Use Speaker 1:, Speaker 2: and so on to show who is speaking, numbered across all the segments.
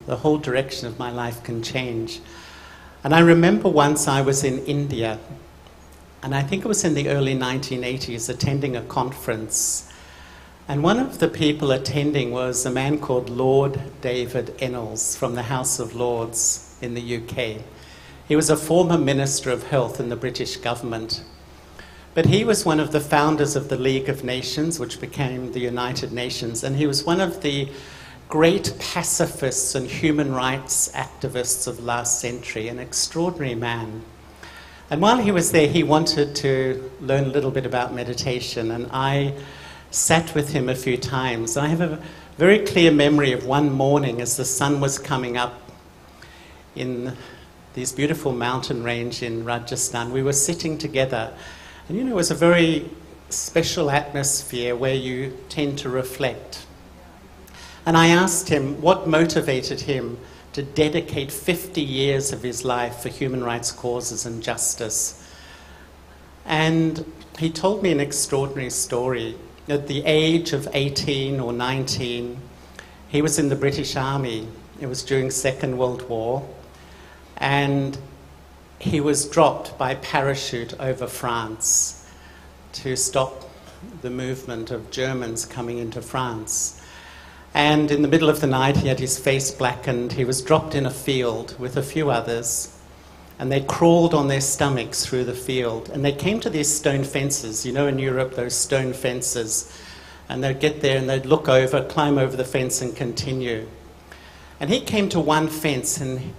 Speaker 1: The whole direction of my life can change. And I remember once I was in India, and I think it was in the early 1980s, attending a conference. And one of the people attending was a man called Lord David Ennals from the House of Lords in the UK. He was a former Minister of Health in the British government. But he was one of the founders of the League of Nations, which became the United Nations, and he was one of the great pacifists and human rights activists of last century, an extraordinary man. And while he was there, he wanted to learn a little bit about meditation, and I sat with him a few times. I have a very clear memory of one morning as the sun was coming up in this beautiful mountain range in Rajasthan. We were sitting together, and it was a very special atmosphere where you tend to reflect. And I asked him what motivated him to dedicate 50 years of his life for human rights causes and justice. And he told me an extraordinary story. At the age of 18 or 19, he was in the British Army. It was during Second World War. And he was dropped by parachute over France to stop the movement of Germans coming into France. And in the middle of the night, he had his face blackened. He was dropped in a field with a few others, and they crawled on their stomachs through the field. And they came to these stone fences, in Europe, those stone fences. And they'd get there and they'd look over, climb over the fence and continue. And he came to one fence and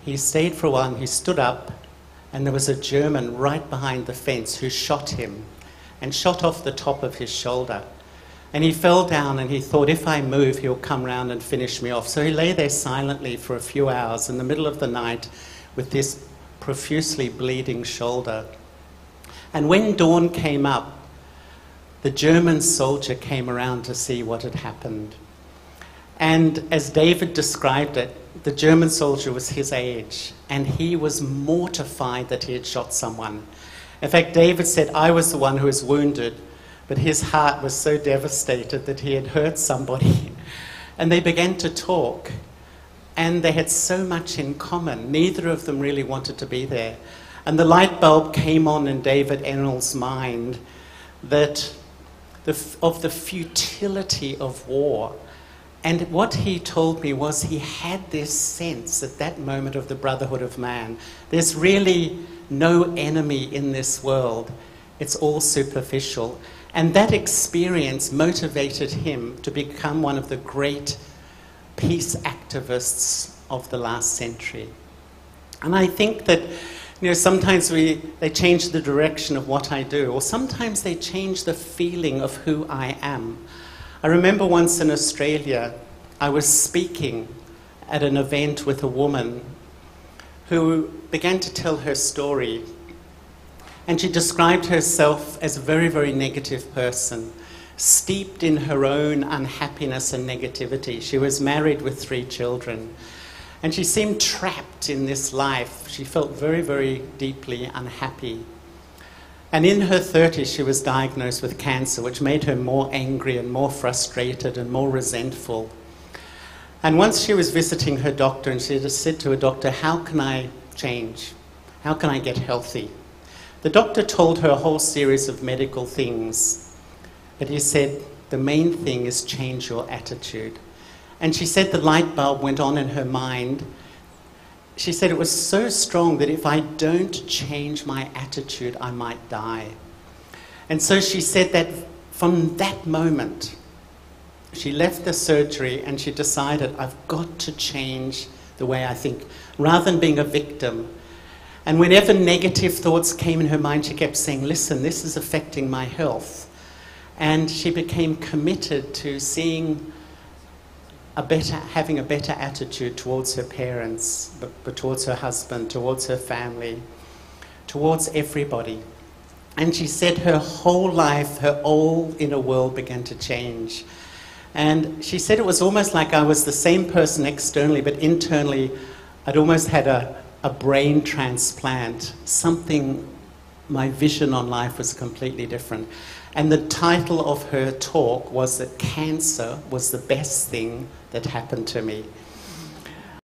Speaker 1: he stayed for a while and he stood up, and there was a German right behind the fence who shot him and shot off the top of his shoulder. And he fell down and he thought, if I move, he'll come round and finish me off. So he lay there silently for a few hours in the middle of the night with this profusely bleeding shoulder. And when dawn came up, the German soldier came around to see what had happened. And as David described it, the German soldier was his age, and he was mortified that he had shot someone. In fact, David said, I was the one who was wounded, but his heart was so devastated that he had hurt somebody. And they began to talk, and they had so much in common. Neither of them really wanted to be there. And the light bulb came on in David Ennals' mind that of the futility of war. And what he told me was he had this sense at that moment of the brotherhood of man. There's really no enemy in this world. It's all superficial. And that experience motivated him to become one of the great peace activists of the last century. And I think that, sometimes they change the direction of what I do, or sometimes they change the feeling of who I am. I remember once in Australia, I was speaking at an event with a woman who began to tell her story. And she described herself as a very, very negative person, steeped in her own unhappiness and negativity. She was married with 3 children, and she seemed trapped in this life. She felt very, very deeply unhappy. And in her 30s, she was diagnosed with cancer, which made her more angry and more frustrated and more resentful. And once she was visiting her doctor, and she just said to her doctor, how can I change? How can I get healthy? The doctor told her a whole series of medical things, but he said, the main thing is change your attitude. And she said the light bulb went on in her mind. She said it was so strong that if I don't change my attitude, I might die. And so she said that from that moment, she left the surgery and she decided, I've got to change the way I think, rather than being a victim. And whenever negative thoughts came in her mind, she kept saying, listen, this is affecting my health. And she became committed to having a better attitude towards her parents, but towards her husband, towards her family, towards everybody. And she said her whole life, her whole inner world began to change. And she said it was almost like I was the same person externally, but internally I'd almost had a brain transplant. My vision on life was completely different. And the title of her talk was that cancer was the best thing that happened to me.